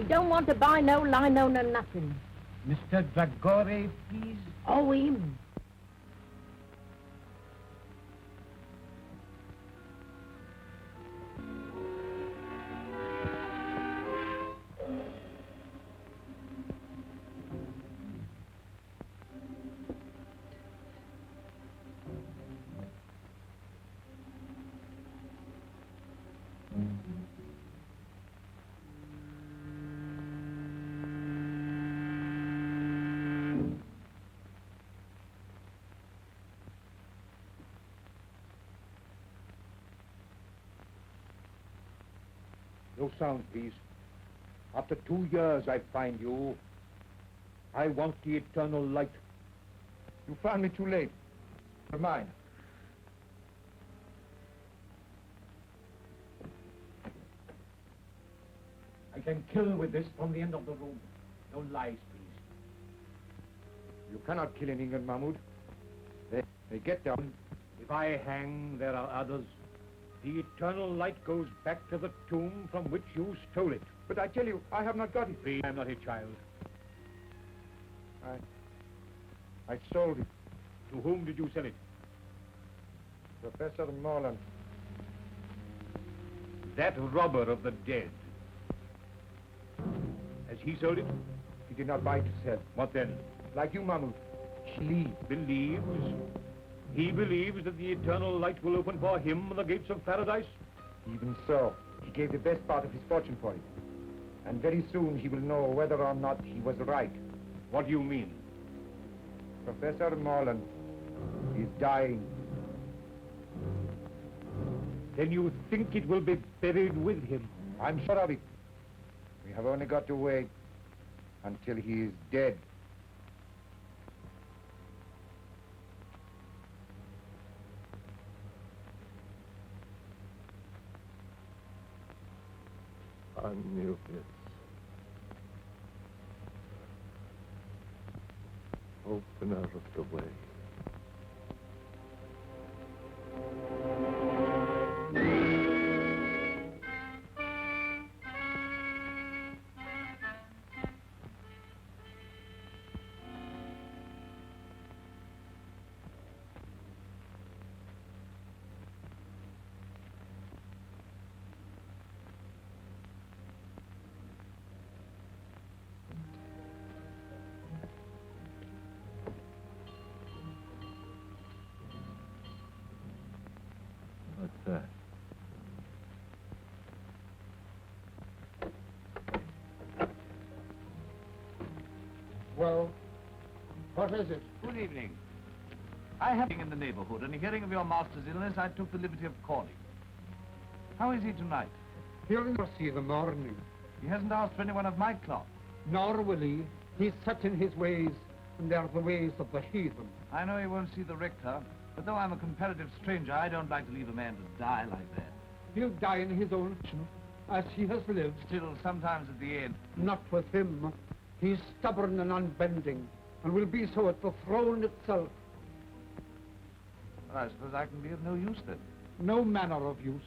We don't want to buy no lino, no nothing. Mr. Dragore, please. Oh, him. No sound, please. After 2 years I find you. I want the eternal light. You found me too late. For mine. I can kill with this from the end of the room. No lies, please. You cannot kill in England, Mahmoud. They get down. If I hang, there are others. The eternal light goes back to the tomb from which you stole it. But I tell you, I have not got it. Please, I'm not a child. I sold it. To whom did you sell it? Professor Morland. That robber of the dead. Has he sold it? He did not buy to sell. What then? Like you, Mahmoud. He Believes? He believes that the eternal light will open for him the gates of paradise? Even so, he gave the best part of his fortune for it. And very soon he will know whether or not he was right. What do you mean? Professor Morland is dying. Then you think it will be buried with him? I'm sure of it. We have only got to wait until he is dead. I knew it. Open out of the way. What's that? Well, what is it? Good evening. I have been in the neighborhood, and hearing of your master's illness, I took the liberty of calling. How is he tonight? He'll not see the morning, He hasn't asked for anyone of my cloth. nor will he. He's set in his ways, and they're the ways of the heathen. I know he won't see the rector, but though I'm a comparative stranger, I don't like to leave a man to die like that. He'll die in his own fashion, as he has lived. Still, sometimes at the end. Not with him. He's stubborn and unbending, and will be so at the throne itself. Well, I suppose I can be of no use then. No manner of use.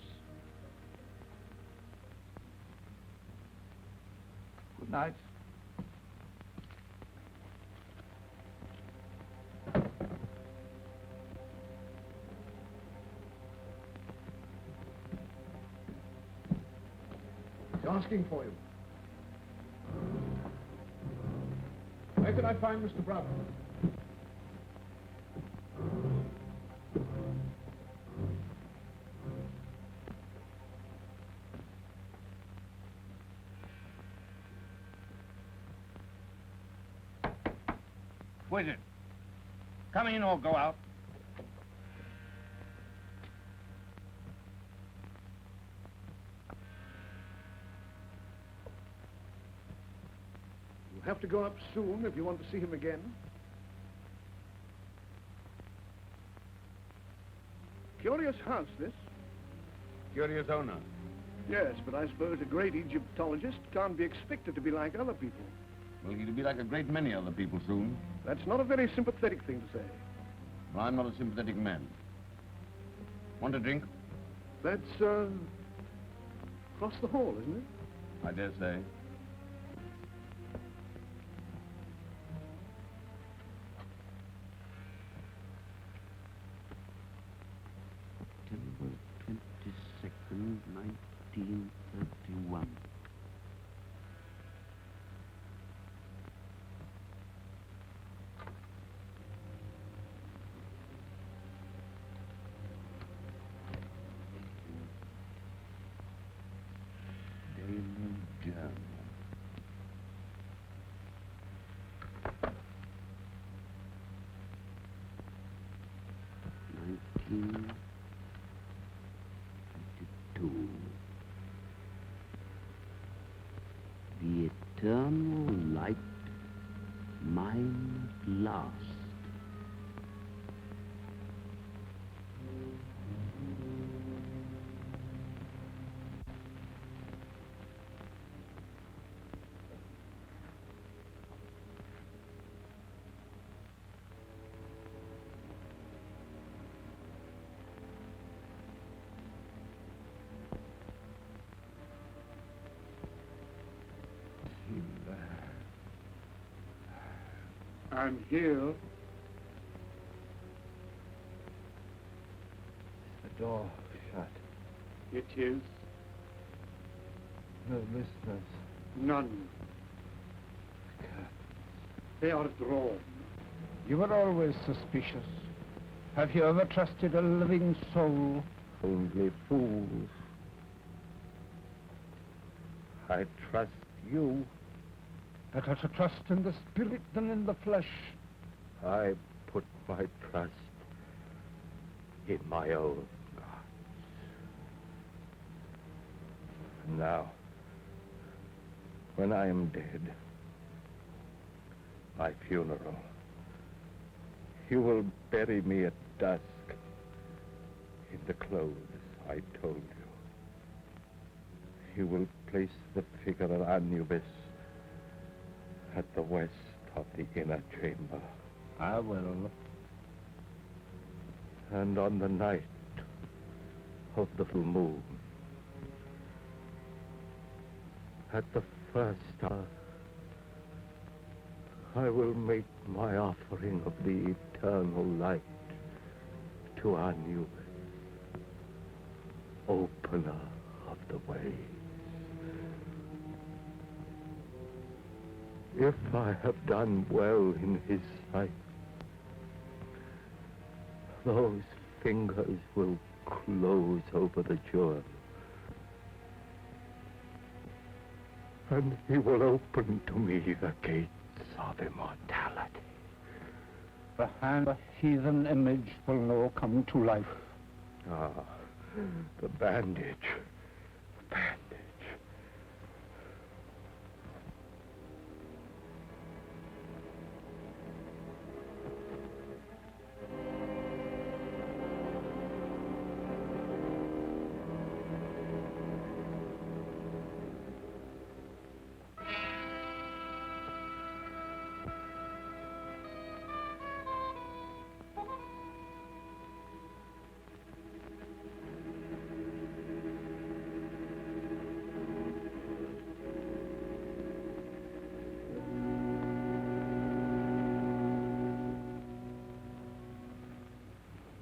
Good night. He's asking for you. Where can I find Mr. Brown? Who is it? Come in or go out. You'll have to go up soon if you want to see him again. Curious house, this. Curious owner. Yes, but I suppose a great Egyptologist can't be expected to be like other people. Well, he'll be like a great many other people soon. That's not a very sympathetic thing to say. Well, I'm not a sympathetic man. Want a drink? That's, across the hall, isn't it? I dare say. mine at last. And here, The door shut. it is No listeners. none. They are drawn. You were always suspicious. Have you ever trusted a living soul? Only fools. I trust you. Better to trust in the spirit than in the flesh. I put my trust in my own gods. And now, when I am dead, my funeral, you will bury me at dusk in the clothes I told you. You will place the figure of Anubis at the west of the inner chamber. I will. And on the night of the full moon, at the first hour, I will make my offering of the eternal light to Anubis, opener of the ways. If I have done well in his sight, those fingers will close over the jewel, and he will open to me the gates of immortality. The hand of a heathen image will now come to life. Ah, the bandage. Bandage.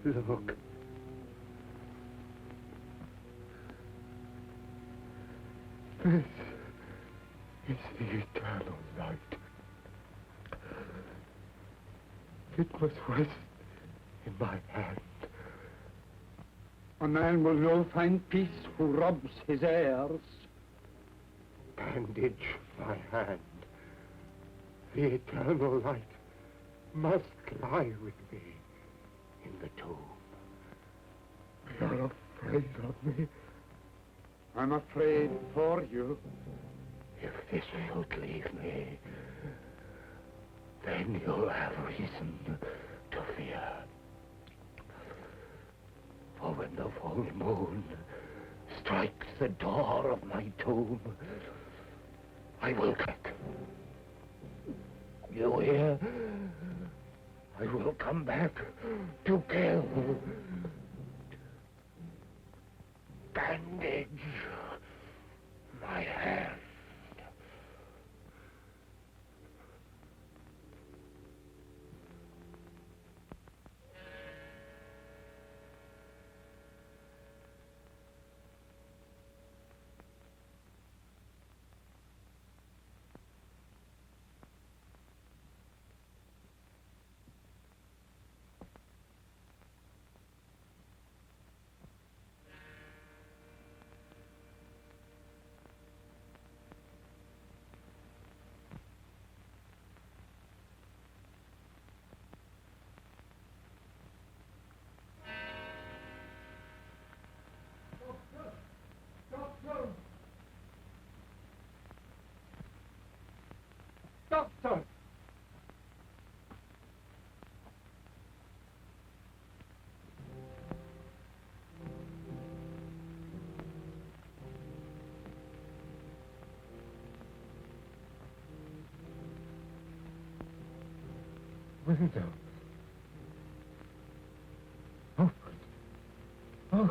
Look. This is the eternal light. It must rest in my hand. A man will now find peace who robs his heirs. Bandage my hand. The eternal light must lie with me in the tomb. You're afraid of me? I'm afraid for you. If this should leave me, then you'll have reason to fear. For when the full moon strikes the door of my tomb, I will crack. You hear? I will come back to kill. Bandage my hand. Doctor! window. Open. Oh.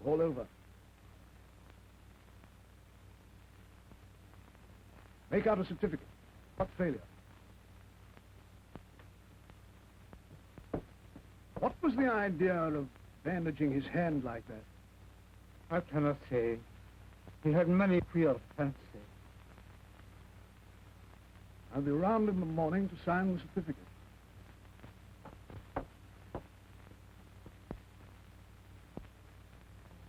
All over. Make out a certificate. What failure? What was the idea of bandaging his hand like that? I cannot say. He had many queer fancies. I'll be round in the morning to sign the certificate.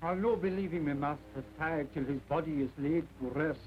I'll no be leaving my master's side till his body is laid to rest.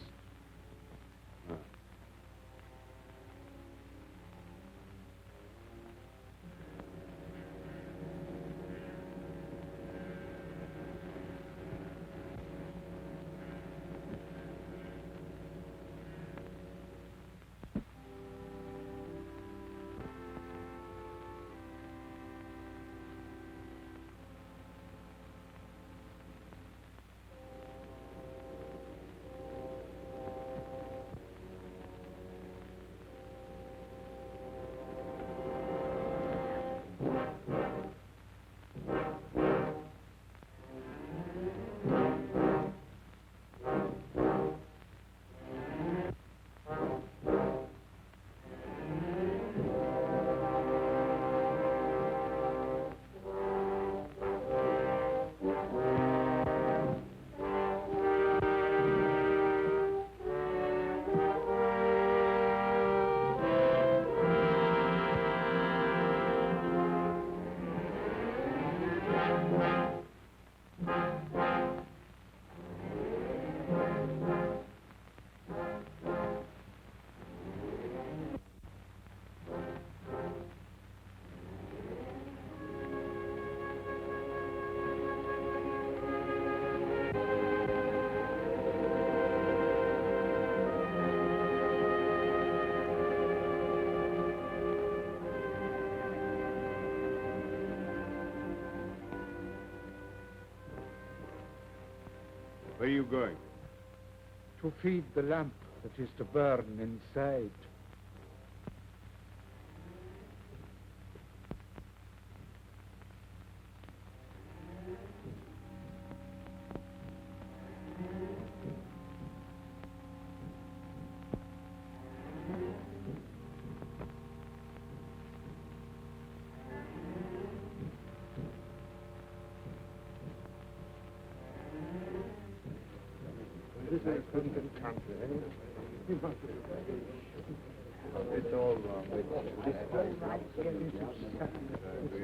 Where are you going? To feed the lamp that is to burn inside. It's all wrong.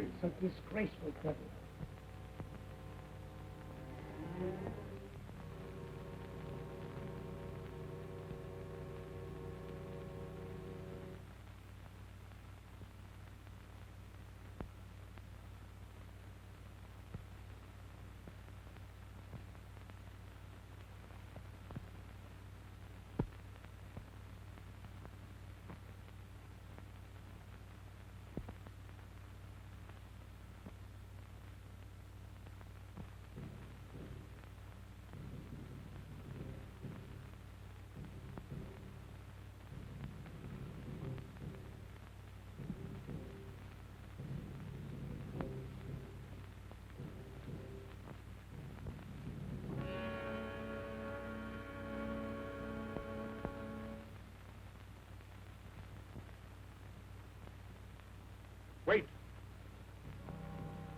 It's a disgraceful trouble. Wait.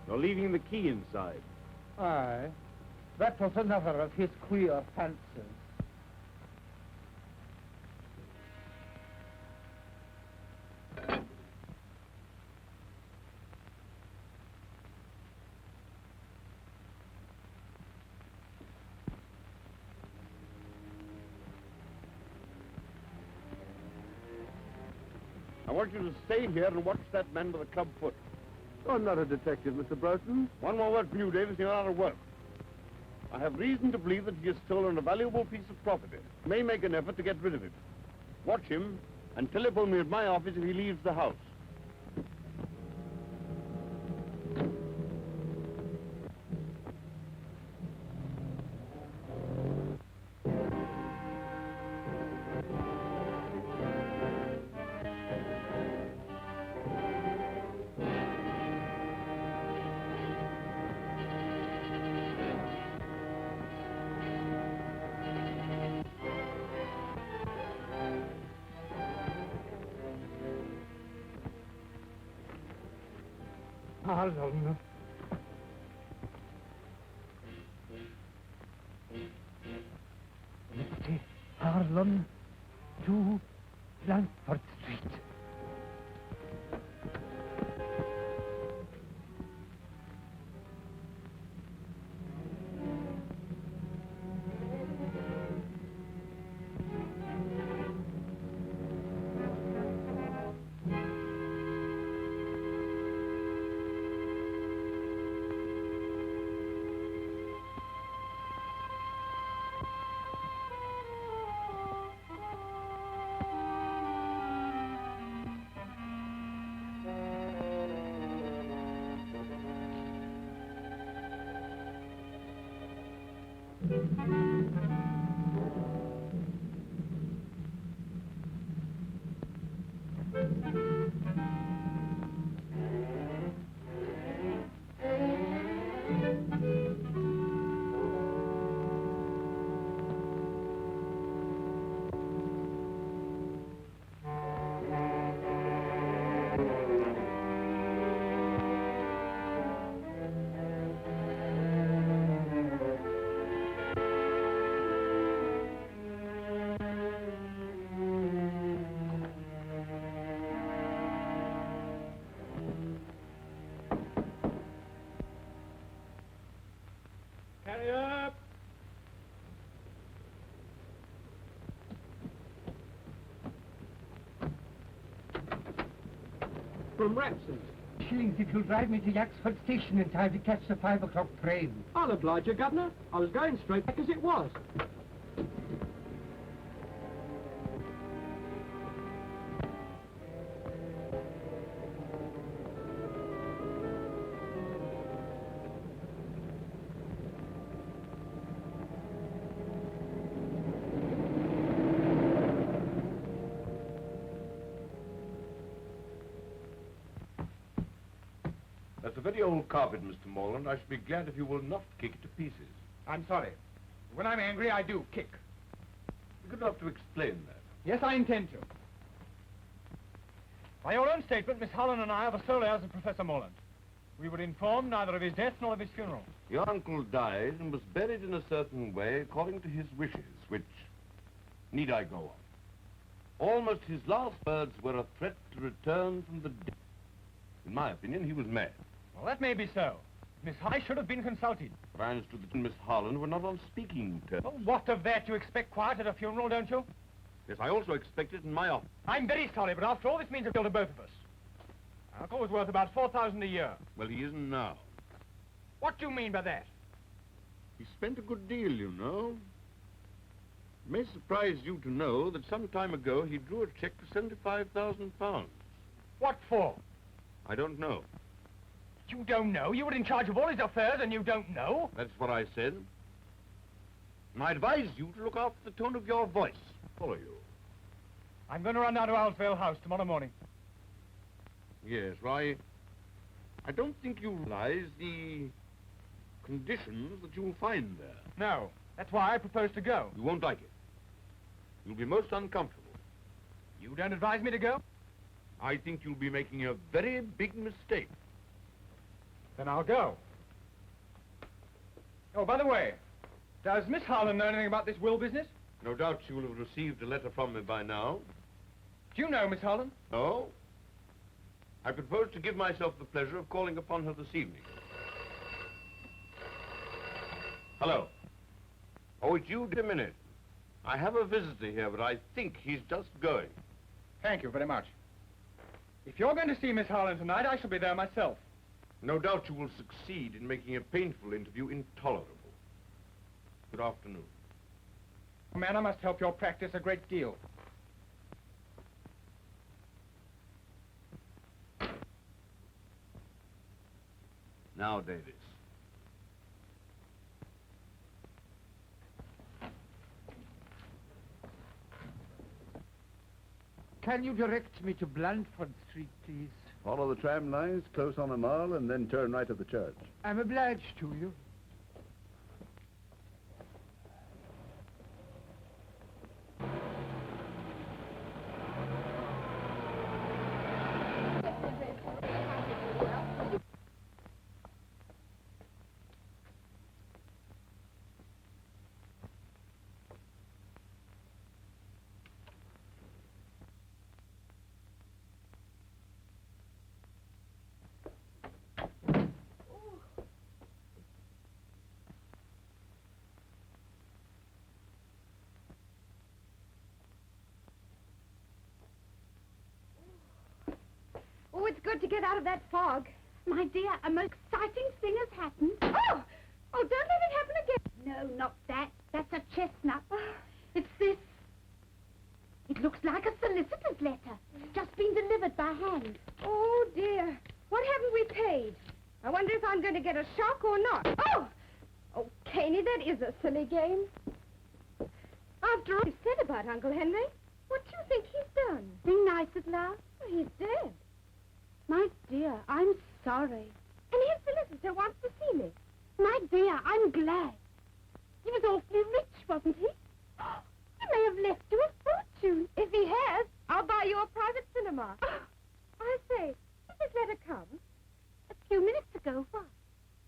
You're leaving the key inside. Aye. That was another of his queer fancies. I want you to stay here and watch that man with a club foot. I'm not a detective, Mr. Burton. One more word from you, Davis, and you're out of work. I have reason to believe that he has stolen a valuable piece of property. May make an effort to get rid of it. Watch him and telephone me at my office if he leaves the house. Harlan. Mr. Harlan to Langford Street. Carry up! From Rapson's. Shillings if you'll drive me to Yaxford Station in time to catch the 5 o'clock train. I'll oblige you, Governor. I was going straight back as it was. That's a very old carpet, Mr. Morland. I should be glad if you will not kick it to pieces. I'm sorry. When I'm angry, I do kick. You're good enough to explain that. Yes, I intend to. By your own statement, Miss Holland and I are the sole heirs of Professor Morland. We were informed neither of his death nor of his funeral. Your uncle died and was buried in a certain way according to his wishes, which need I go on. Almost his last words were a threat to return from the dead. In my opinion, he was mad. Well, that may be so. Miss High should have been consulted. But I understood that Miss Harland were not on speaking terms. Well, what of that? You expect quiet at a funeral, don't you? Yes, I also expect it in my office. I'm very sorry, but after all, this means a bill to both of us. Our uncle was worth about $4,000 a year. Well, he isn't now. What do you mean by that? He spent a good deal, you know. It may surprise you to know that some time ago he drew a check for £75,000. What for? I don't know. You don't know? You were in charge of all his affairs and you don't know? That's what I said. And I advise you to look after the tone of your voice. Follow you. I'm going to run down to Owlsvale House tomorrow morning. Yes, well, I don't think you realize the conditions that you'll find there. No. That's why I propose to go. You won't like it. You'll be most uncomfortable. You don't advise me to go? I think you'll be making a very big mistake. Then I'll go. Oh, by the way, does Miss Harlan know anything about this will business? No doubt she will have received a letter from me by now. Do you know Miss Harlan? No? I propose to give myself the pleasure of calling upon her this evening. Hello. Oh, it's you, a minute. I have a visitor here, but I think he's just going. Thank you very much. If you're going to see Miss Harlan tonight, I shall be there myself. No doubt you will succeed in making a painful interview intolerable. Good afternoon. Man, I must help your practice a great deal. Now, Davis. Can you direct me to Blandford Street, please? Follow the tram lines, close on the Mall, and then turn right at the church. I'm obliged to you. Oh, it's good to get out of that fog. My dear, a most exciting thing has happened. Oh! Oh, don't let it happen again. No, not that. That's a chestnut. It's this. It looks like a solicitor's letter. Just been delivered by hand. Oh, dear. What haven't we paid? I wonder if I'm going to get a shock or not. Oh! Oh, Caney, that is a silly game. After all you said about Uncle Henry, what do you think he's done? Being nice at last? Well, he's dead. My dear, I'm sorry. And his solicitor wants to see me. My dear, I'm glad. He was awfully rich, wasn't he? He may have left you a fortune. If he has, I'll buy you a private cinema. I say, did this letter come? A few minutes ago, what?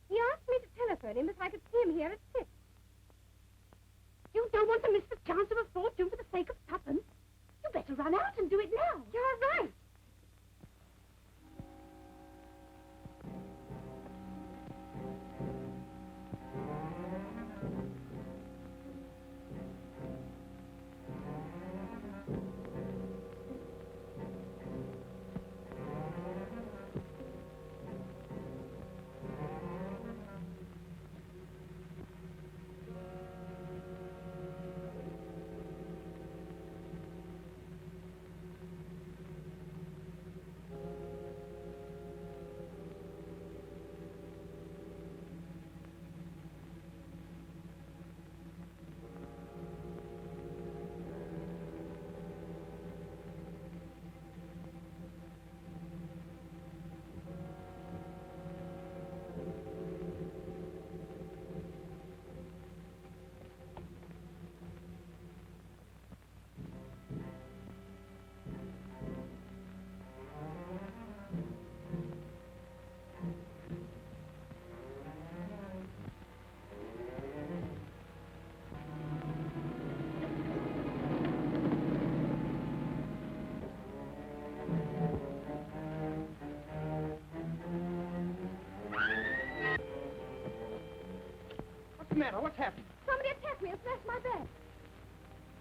He asked me to telephone him if I could see him here at 6. You don't want to miss the chance of a fortune for the sake of tuppence. You better run out and do it now. You're right. What's the matter? What's happened? Somebody attacked me and smashed my bag.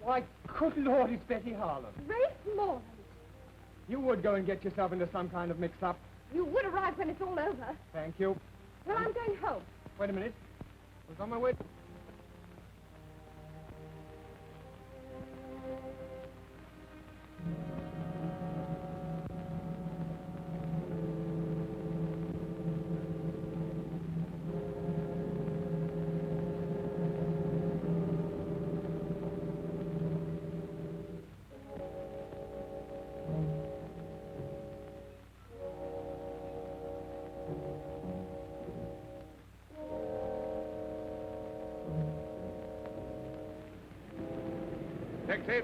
Why, good Lord, it's Betty Harlan. Race Morland. You would go and get yourself into some kind of mix-up. You would arrive when it's all over. Thank you. Well, I'm going home. Wait a minute. I was on my way. Taxi.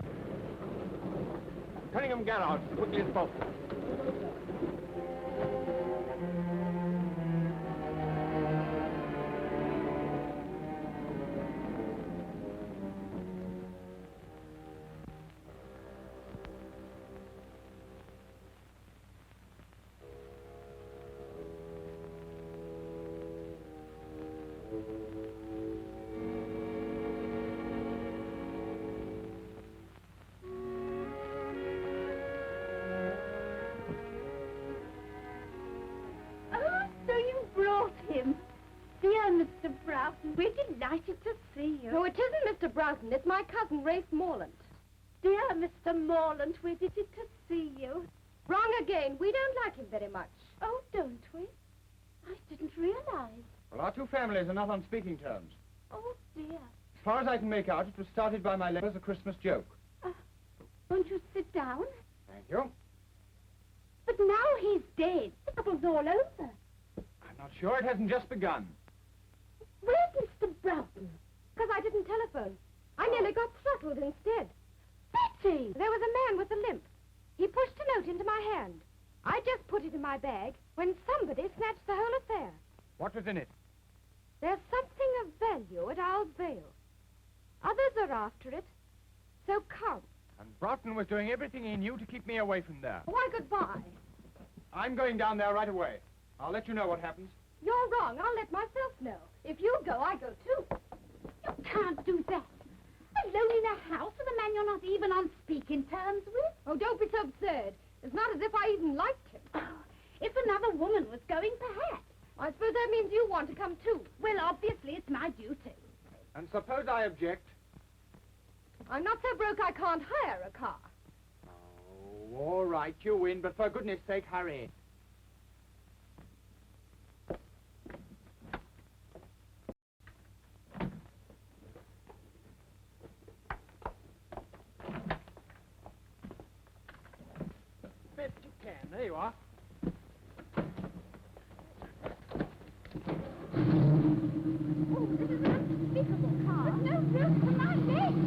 Cunningham Garage, as quickly as possible. Mr. Broughton. It's my cousin, Rafe Morland. Dear Mr. Morland, we're delighted to see you. Wrong again. We don't like him very much. Oh, don't we? I didn't realize. Well, our two families are not on speaking terms. Oh, dear. As far as I can make out, it was started by my letter as a Christmas joke. Won't you sit down? Thank you. But now he's dead. The trouble's all over. I'm not sure it hasn't just begun. Where's Mr. Broughton? Because I didn't telephone. I nearly got throttled instead. Betty! There was a man with a limp. He pushed a note into my hand. I just put it in my bag when somebody snatched the whole affair. What was in it? There's something of value at Owl's Vale. Others are after it. So come. And Broughton was doing everything he knew to keep me away from there. Why, goodbye. I'm going down there right away. I'll let you know what happens. You're wrong. I'll let myself know. If you go, I go too. You can't do that. Alone in a house with a man you're not even on speaking terms with? Oh, don't be so absurd. It's not as if I even liked him. Oh, if another woman was going, perhaps. I suppose that means you want to come too. Well, obviously, it's my duty. And suppose I object? I'm not so broke I can't hire a car. Oh, all right, you win, but for goodness sake, hurry. Best you can. There you are. Oh, this is an unspeakable car. With no room for my legs.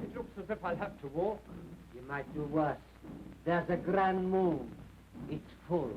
It looks as if I'll have to walk. You might do worse. There's a grand moon. It's full.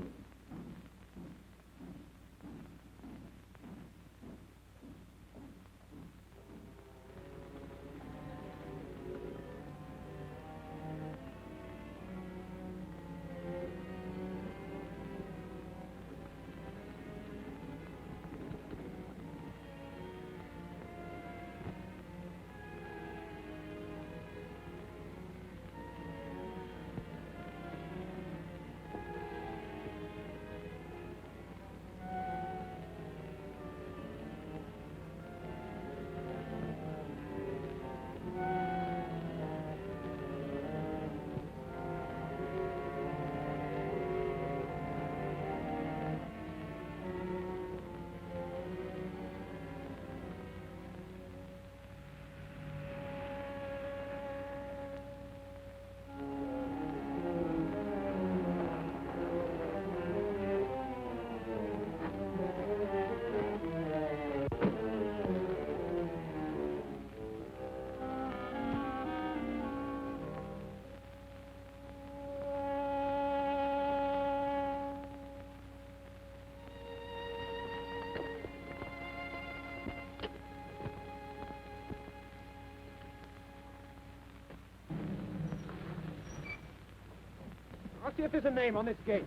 I'll see if there's a name on this gate.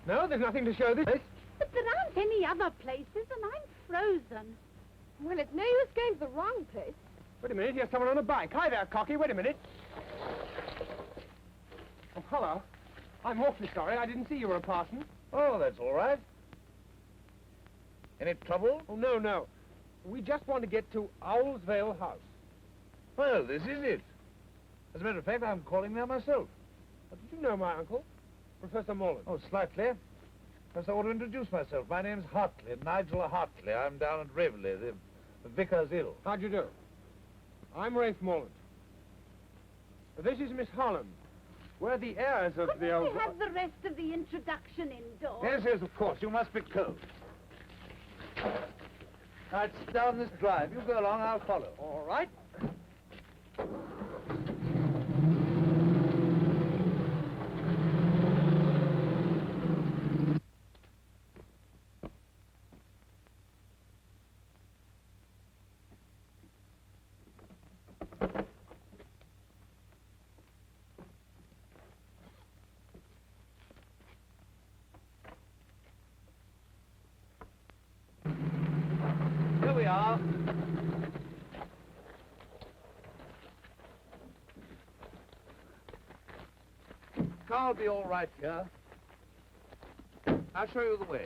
No, there's nothing to show this place. But there aren't any other places, and I'm frozen. Well, it's no use going to the wrong place. Wait a minute, here's someone on a bike. Hi there, Cocky, wait a minute. Oh, hello. I'm awfully sorry, I didn't see you were a parson. Oh, that's all right. Any trouble? Oh, no, no. We just want to get to Owl's Vale House. Well, this is it. As a matter of fact, I'm calling there myself. Did you know my uncle, Professor Morland? Oh, slightly. First, I want to introduce myself. My name's Hartley, Nigel Hartley. I'm down at Raveley. The vicar's ill. How'd you do? I'm Rafe Morland. This is Miss Holland. We're the heirs of the old... Couldn't we have the rest of the introduction indoors? Yes, yes, of course. You must be cold. Now, it's down this drive. You go along, I'll follow. All right. Here we are. car will be all right here. I'll show you the way.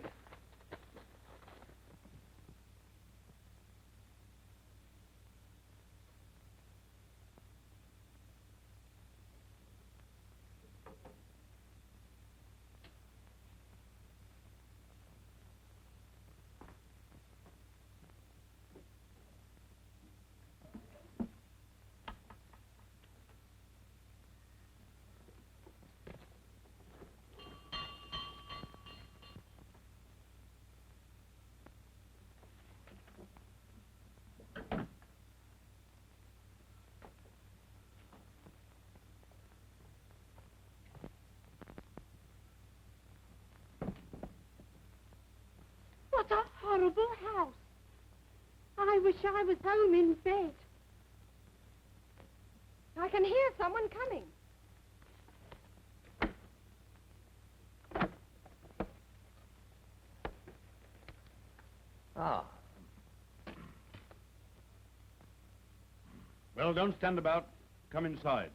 What a horrible house. I wish I was home in bed. I can hear someone coming. Ah. Well, don't stand about. Come inside.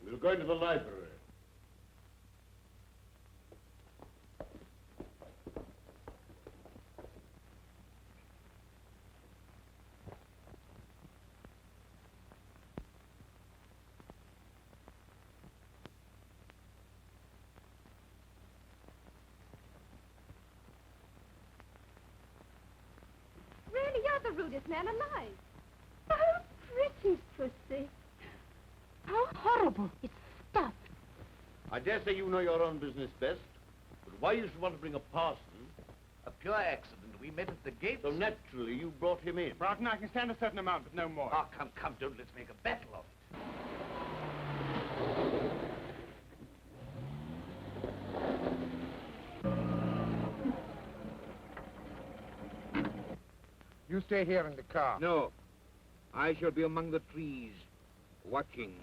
We'll go into the library. Really, you're the rudest man alive. Oh, pretty pussy. How horrible. It's stuffed. I dare say you know your own business best, but why you should want to bring a parson? A pure accident. We met at the gate. So naturally you brought him in. Broughton, I can stand a certain amount, but no more. Ah, come, don't let's make a battle of it. You stay here in the car. No. I shall be among the trees, watching.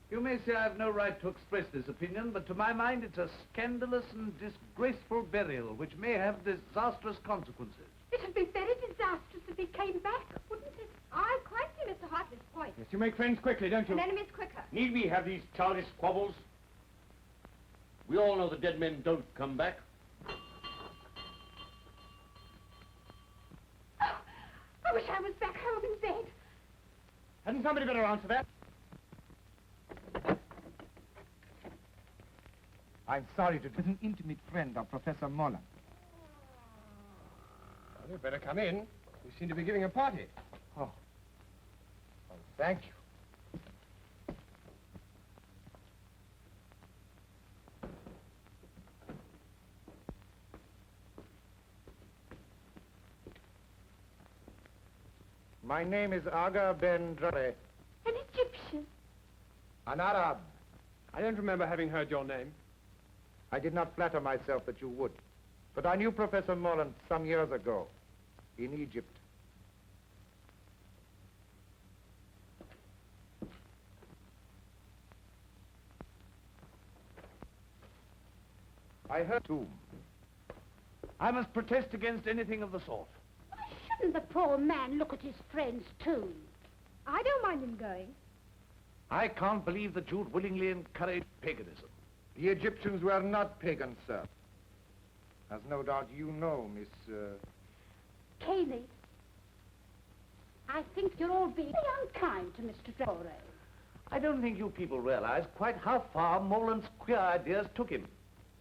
You may say I have no right to express this opinion, but to my mind it's a scandalous and disgraceful burial which may have disastrous consequences. It would be very disastrous if he came back, wouldn't it? I quite see Mr. Hartley's point. Yes, you make friends quickly, don't you? And enemies quicker. Need we have these childish squabbles? We all know the dead men don't come back. Oh, I wish I was back home in bed. Hadn't somebody better answer that? I'm sorry to... With an intimate friend of Professor Moller. Well, you'd better come in. We seem to be giving a party. Oh, thank you. My name is Aga Ben Dre. An Egyptian. An Arab. I don't remember having heard your name. I did not flatter myself that you would. But I knew Professor Morland some years ago, in Egypt. I heard too. I must protest against anything of the sort. Why shouldn't the poor man look at his friend's tomb? I don't mind him going. I can't believe that you'd willingly encourage paganism. The Egyptians were not pagans, sir. As no doubt you know, Miss... Caney, I think you're all being unkind to Mr. Dore. I don't think you people realize quite how far Moreland's queer ideas took him.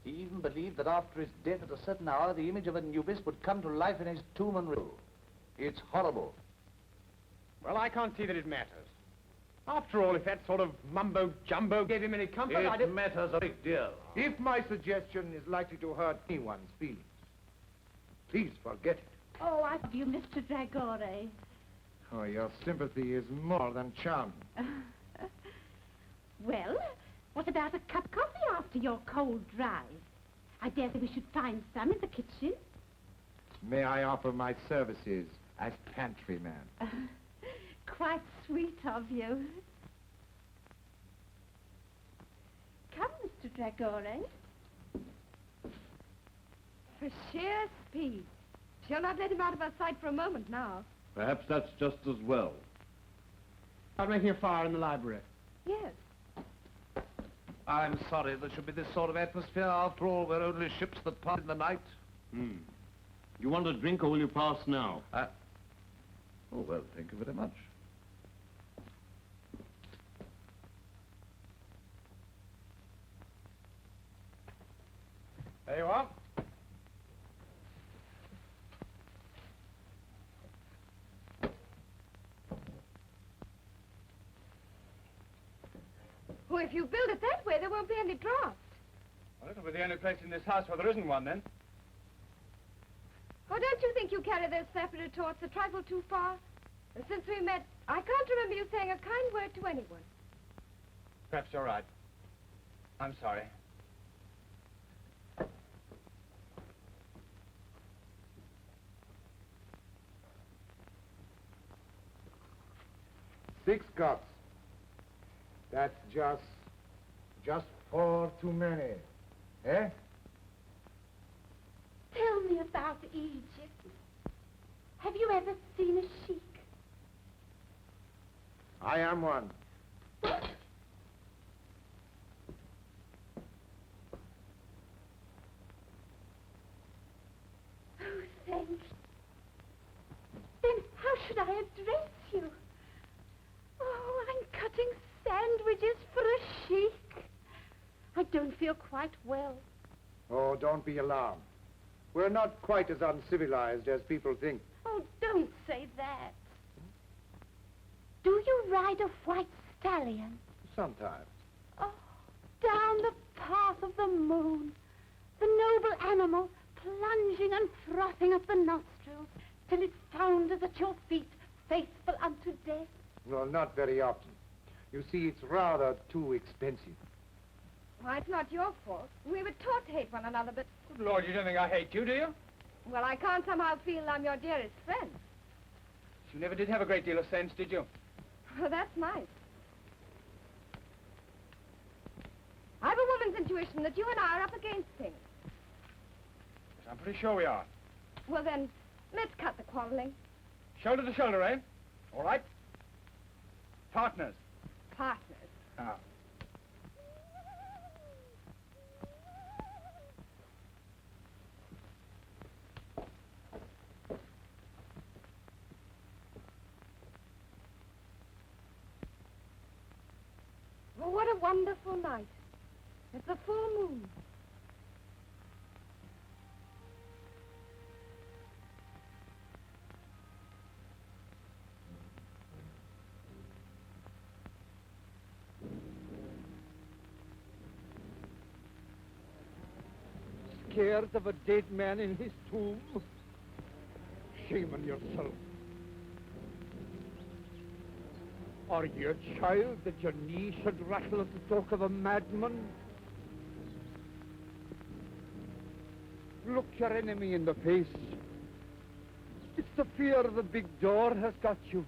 He even believed that after his death at a certain hour, the image of Anubis would come to life in his tomb and rule. It's horrible. Well, I can't see that it matters. After all, if that sort of mumbo-jumbo gave him any comfort, It matters a great deal. If my suggestion is likely to hurt anyone's feelings, please forget it. Oh, I love you, Mr. Dragore. Oh, your sympathy is more than charming. Well, what about a cup of coffee after your cold drive? I dare say we should find some in the kitchen. May I offer my services as pantryman? Quite sweet of you. Come, Mr. Dragore. For sheer speed. She'll not let him out of her sight for a moment now. Perhaps that's just as well. I'm making a fire in the library. Yes. I'm sorry there should be this sort of atmosphere. After all, we're only ships that pass in the night. You want a drink or will you pass now? Oh, well, thank you very much. There you are. Well, if you build it that way, there won't be any draft. Well, it'll be the only place in this house where there isn't one, then. Oh, don't you think you carry those sapper retorts a trifle too far? And since we met, I can't remember you saying a kind word to anyone. Perhaps you're right. I'm sorry. Six cups. That's just 4 too many. Eh? Tell me about Egypt. Have you ever seen a sheik? I am one. What? Oh, thanks. Then how should I address you? Oh, I'm cutting sandwiches for a sheik. I don't feel quite well. Oh, don't be alarmed. We're not quite as uncivilized as people think. Oh, don't say that. Do you ride a white stallion? Sometimes. Oh, down the path of the moon, the noble animal plunging and frothing up the nostrils till it founders at your feet, faithful unto death. Well, not very often. You see, it's rather too expensive. Why, it's not your fault. We were taught to hate one another, but... Good Lord, you don't think I hate you, do you? Well, I can't somehow feel I'm your dearest friend. You never did have a great deal of sense, did you? Well, that's nice. I've a woman's intuition that you and I are up against things. Yes, I'm pretty sure we are. Well, then, let's cut the quarreling. Shoulder to shoulder, eh? All right. Partners. Partners. Ah. Oh, what a wonderful night. It's a full moon. Scared of a dead man in his tomb? Shame on yourself. Are you a child that your knee should rattle at the talk of a madman? Look your enemy in the face. It's the fear of the big door has got you,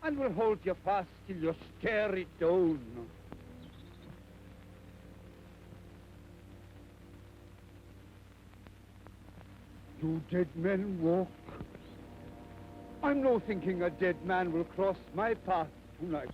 and will hold you fast till you stare it down. Do dead men walk? I'm no thinking a dead man will cross my path tonight.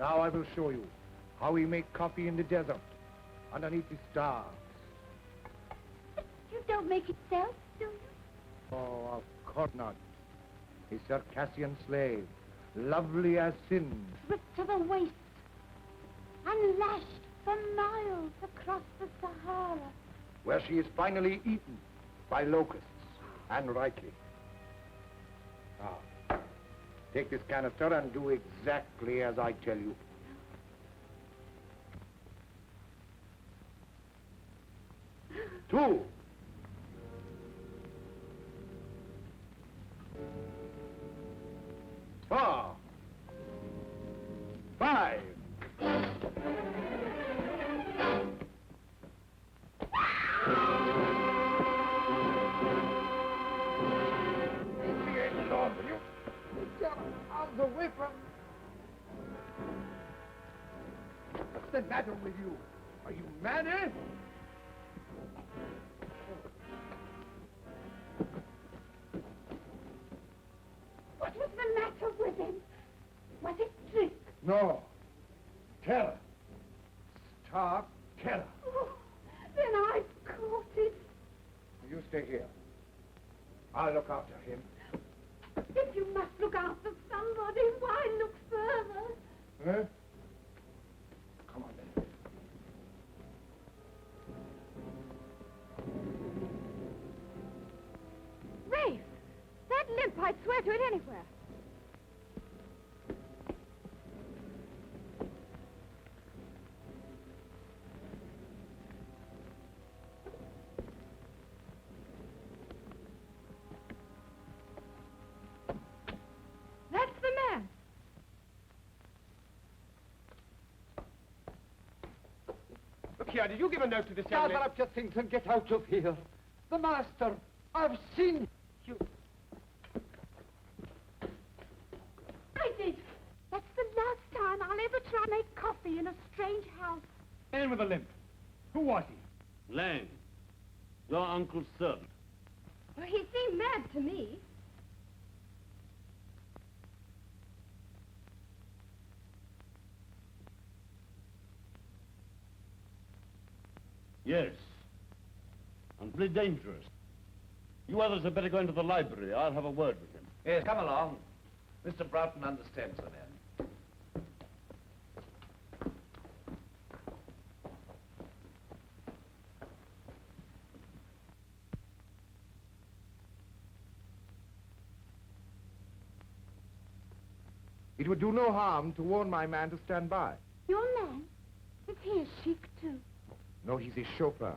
Now I will show you how we make coffee in the desert, underneath the stars. You don't make it yourself, do you? Oh, of course not. A Circassian slave, lovely as sin. Stripped to the waist and lashed for miles across the Sahara. Where she is finally eaten by locusts, and rightly. Now, take this canister and do exactly as I tell you. Two. Four. Five. Out the way from... What's the matter with you? Are you mad, eh? What was the matter with him? Was it drink? No. Terror. Stark terror. Oh, then I've caught it. You stay here. I'll look after him. If you must look after somebody, why look further? Huh? Come on, then. Rafe, that limp, I'd swear to it anywhere. That's the man. Look here, did you give a note to this young Gather lady? up your things and get out of here. The master, I've seen you. I did. That's the last time I'll ever try to make coffee in a strange house. Man with a limp. Who was he? Lang, your uncle's servant. Well, he seemed mad to me. Yes. And pretty dangerous. You others had better go into the library. I'll have a word with him. Yes, come along. Mr. Broughton understands the man. It would do no harm to warn my man to stand by. Your man? Is he a sheik, too? No, he's his chauffeur.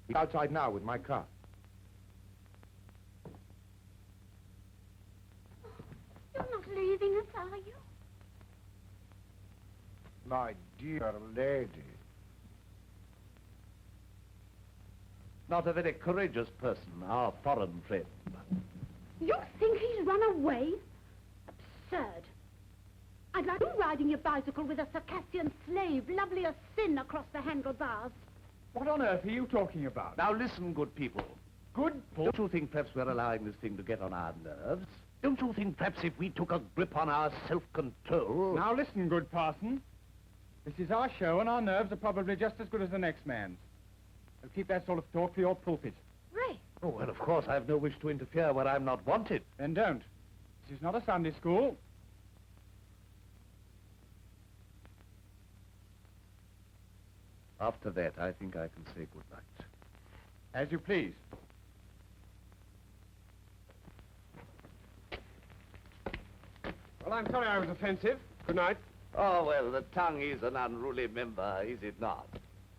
He's outside now with my car. You're not leaving us, are you? My dear lady. Not a very courageous person, our foreign friend. You think he's run away? Absurd. I'd like you riding your bicycle with a Circassian slave, lovely as sin, across the handlebars. What on earth are you talking about? Now listen, good people. Good Don't you think perhaps we're allowing this thing to get on our nerves? Don't you think perhaps if we took a grip on our self-control... Now listen, good parson. This is our show, and our nerves are probably just as good as the next man's. So keep that sort of talk for your pulpit. Ray, Oh, well, of course, I've no wish to interfere where I'm not wanted. Then don't. This is not a Sunday school. After that, I think I can say good night. As you please. Well, I'm sorry I was offensive. Good night. Oh, well, the tongue is an unruly member, is it not?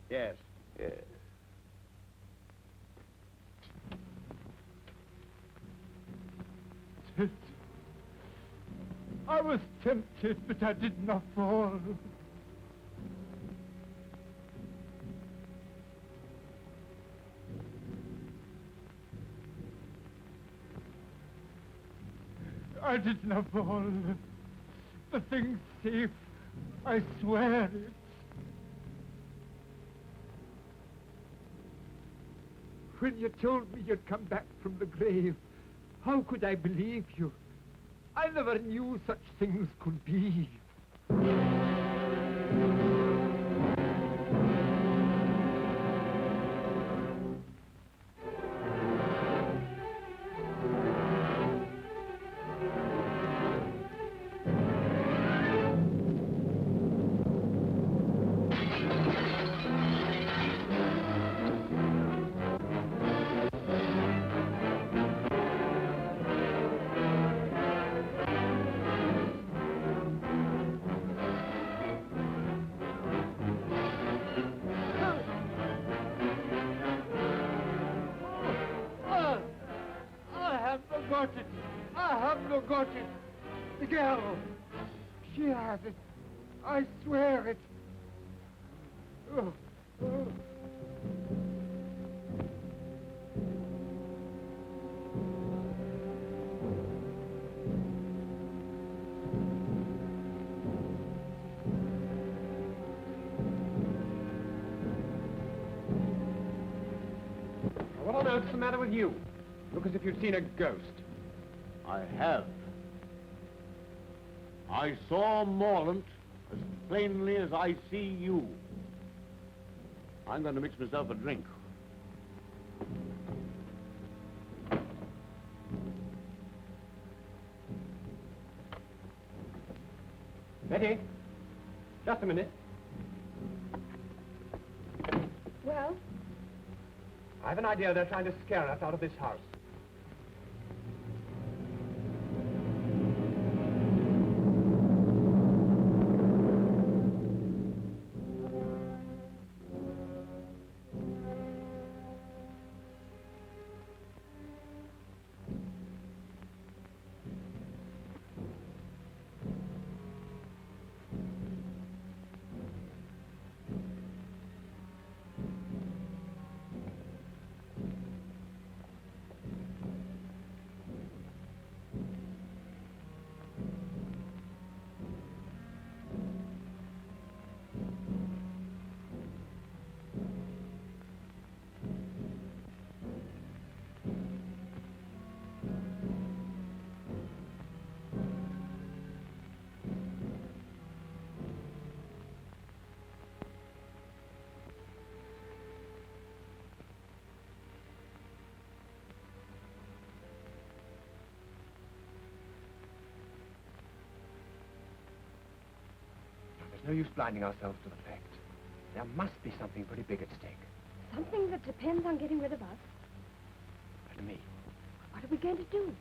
Yes. Yes. I was tempted, but I did not fall. I did not fall. The thing's safe. I swear it. When you told me you'd come back from the grave, how could I believe you? I never knew such things could be. never got it. The girl. She has it. I swear it. Oh, oh. What on earth's the matter with you? Look as if you'd seen a ghost. I have. I saw Morland as plainly as I see you. I'm going to mix myself a drink. Betty, just a minute. Well, I have an idea they're trying to scare us out of this house. There's no use blinding ourselves to the fact. There must be something pretty big at stake. something that depends on getting rid of us. And me. What are we going to do?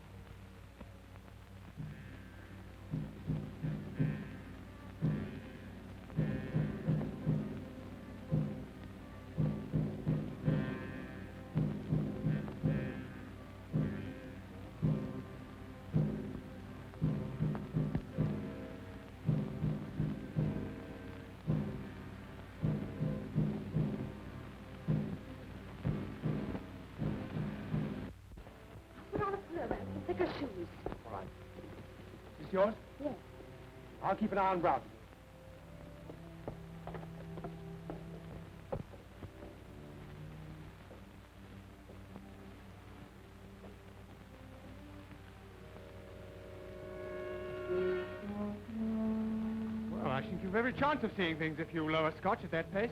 Put on a pair of thicker shoes. All right. Is this yours? Yes. I'll keep an eye on Brown. Well, I think you've every chance of seeing things if you lower Scotch at that pace.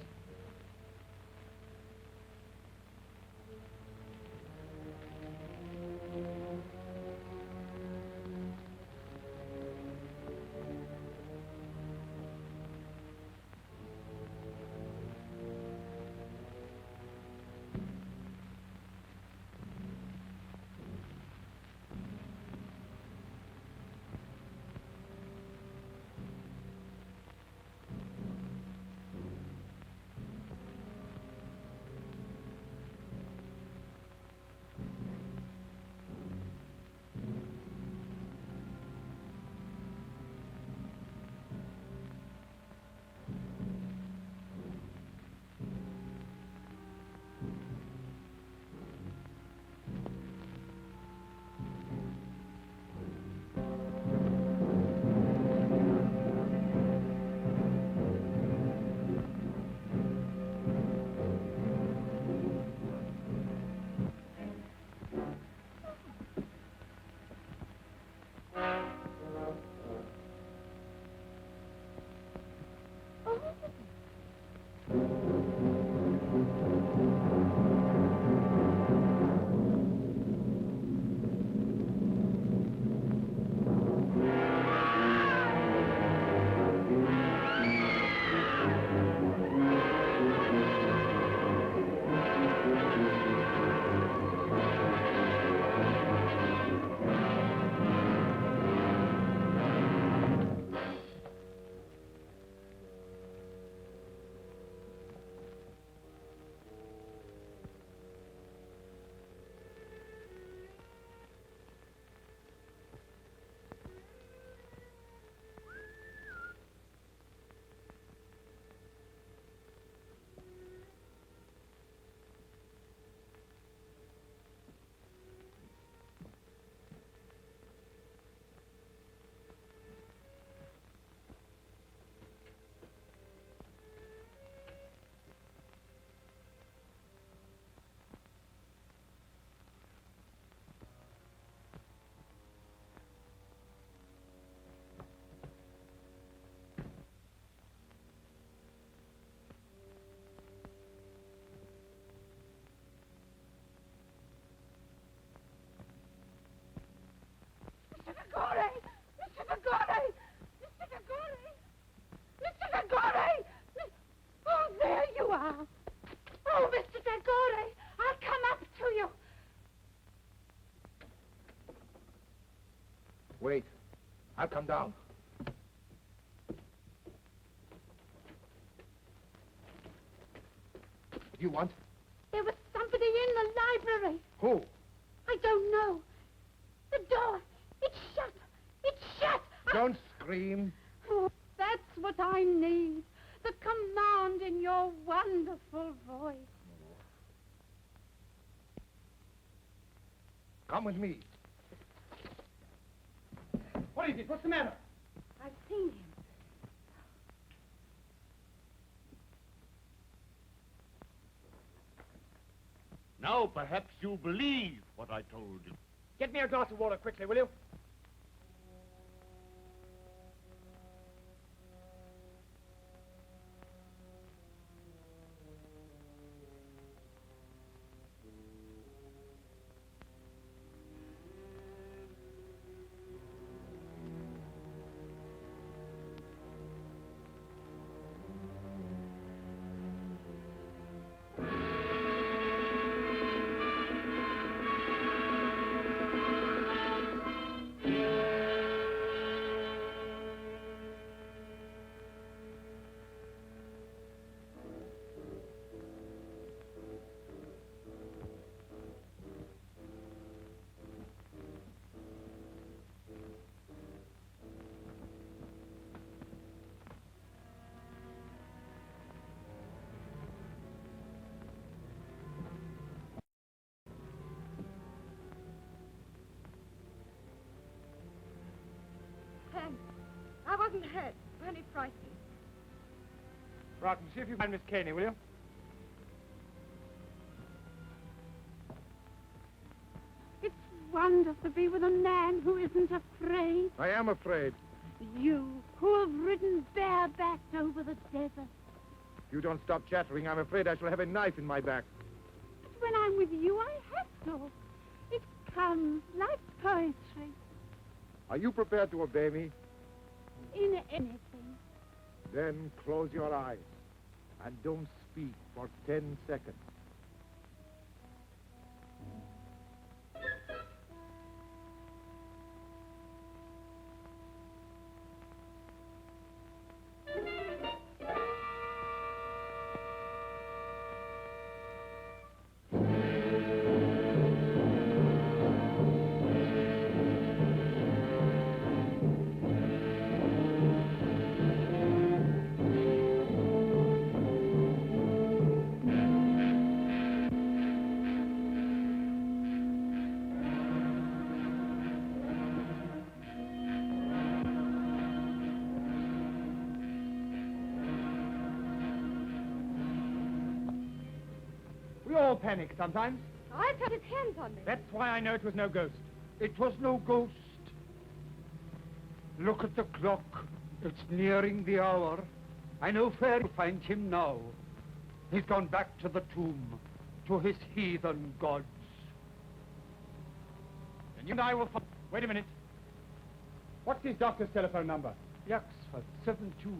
I'll come down. What do you want? There was somebody in the library. Who? I don't know. The door. It's shut. It's shut. Don't scream. Oh, that's what I need. The command in your wonderful voice. Come with me. What is it? What's the matter? I've seen him. Now perhaps you'll believe what I told you. Get me a glass of water quickly, will you? Thanks. I wasn't hurt. Only frightened. Right, and see if you find Miss Caney, will you? It's wonderful to be with a man who isn't afraid. I am afraid. You, who have ridden barebacked over the desert. If you don't stop chattering, I'm afraid I shall have a knife in my back. But when I'm with you, I have to. It comes like poetry. Are you prepared to obey me? In anything. Then close your eyes and don't speak for 10 seconds. We all panic sometimes. I put his hands on me. That's why I know it was no ghost. It was no ghost. Look at the clock. It's nearing the hour. I know where to find him now. He's gone back to the tomb, to his heathen gods. Then you and I will... Wait a minute. What's his doctor's telephone number? Yaxford 72.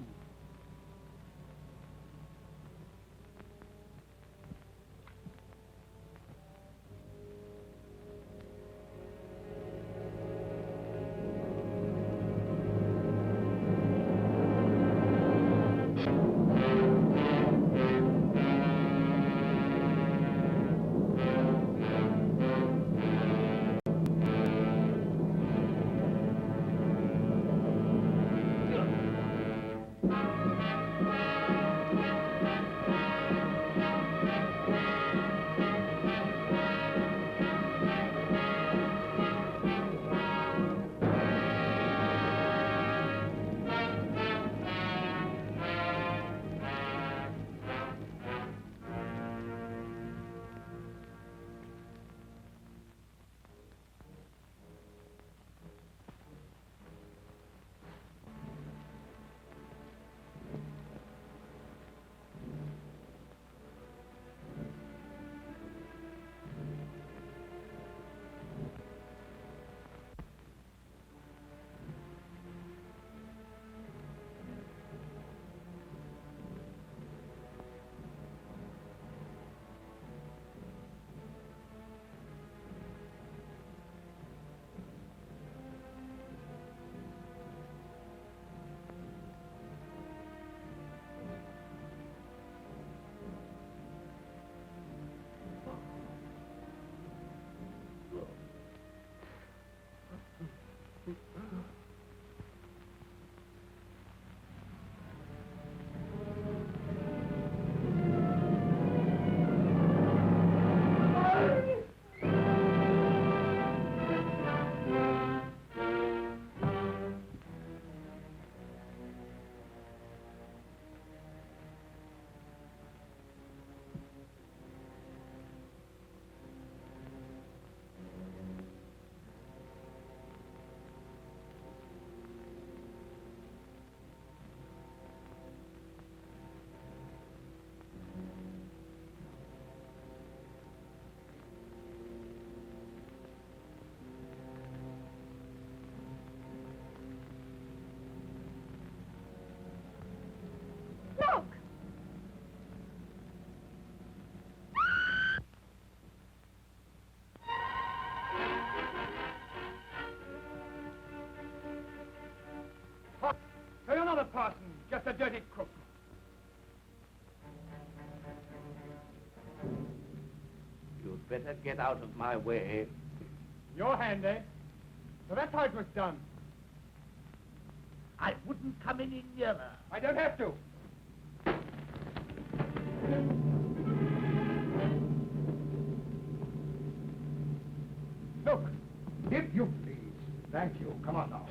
the dirty crook. You'd better get out of my way. Your hand, eh? So that's how it was done. I wouldn't come any nearer. I don't have to. Look, if you please. Thank you. Come on now.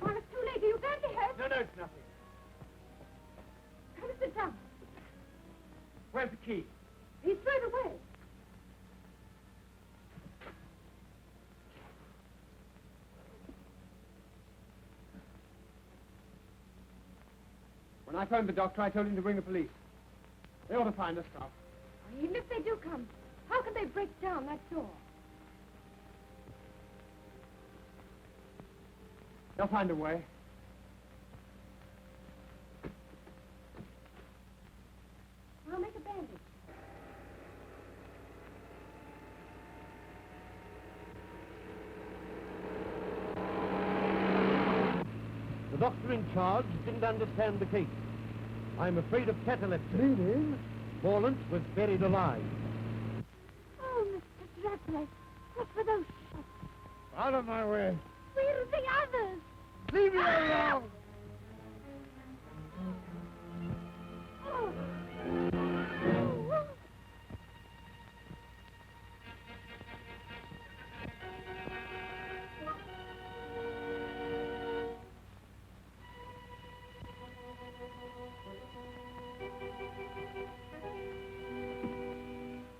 Well, it's too late. Are you badly hurt? No, it's nothing. Come and sit down. Where's the key? He's thrown away. When I phoned the doctor, I told him to bring the police. They ought to find us now. Even if they do come, how can they break down that door? They'll find a way. I'll make a bandage. The doctor in charge didn't understand the case. I'm afraid of catalepsy. Meaning? Morland was buried alive. Oh, Mr. Dracula, look for those shots. Out of my way. Where are the others? Leave me alone. Oh.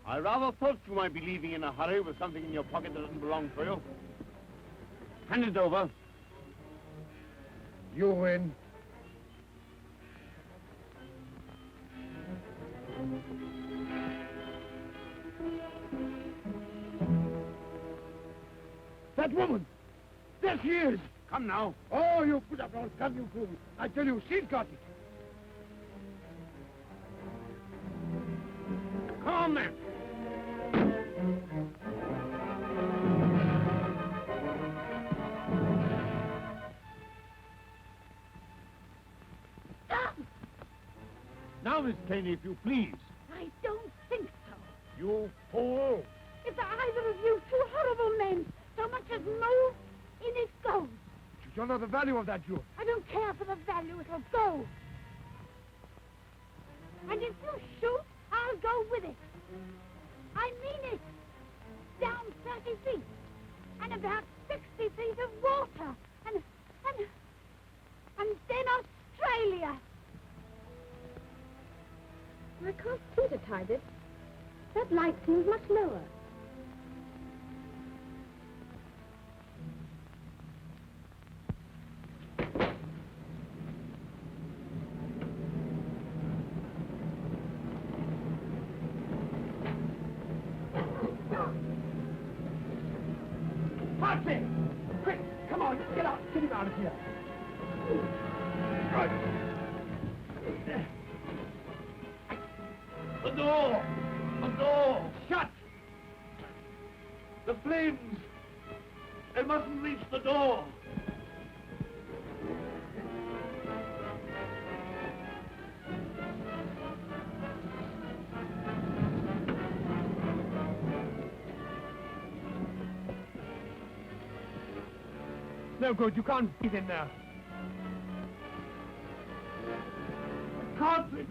I rather thought you might be leaving in a hurry with something in your pocket that doesn't belong to you. Hand it over. You win. That woman! There she is! Come now. Oh, you put up your gun, you fool! I tell you, she's got it! Come on, then. Stop! Now, Miss Caney, if you please. I don't think so. You fool. If either of you two horrible men so much as move, in it goes. You don't know the value of that jewel. I don't care for the value, it'll go. And if you shoot, I'll go with it. I mean it. Down 30 feet. And about 60 feet of water. And then Australia. I can't see to tide it. That light seems much lower. Foxy! Quick! Come on, get out! Get him out of here! Right. The door! The door! Shut! The flames! They mustn't reach the door! no good. You can't breathe in there. Cartridge!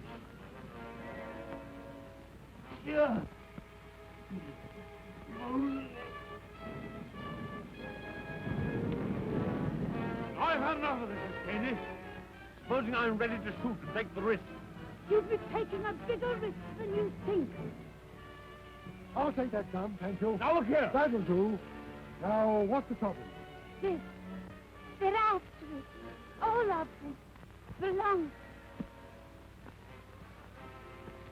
Here! I've had enough of this, Miss Caney. Supposing I'm ready to shoot and take the risk. You'll be taking a bigger risk than you think. I'll take that gun, thank you. Now look here. That'll do. Now, what's the trouble? This. They're after it. All of them. Belong.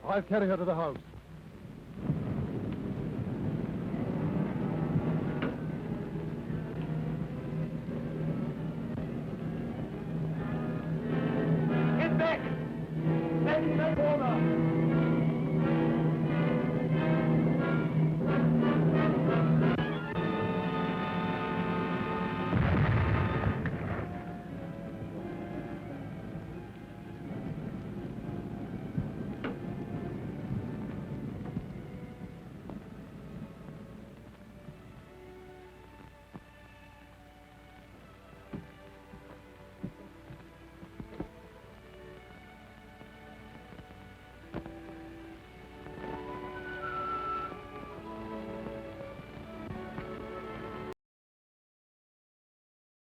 I'll carry her to the house.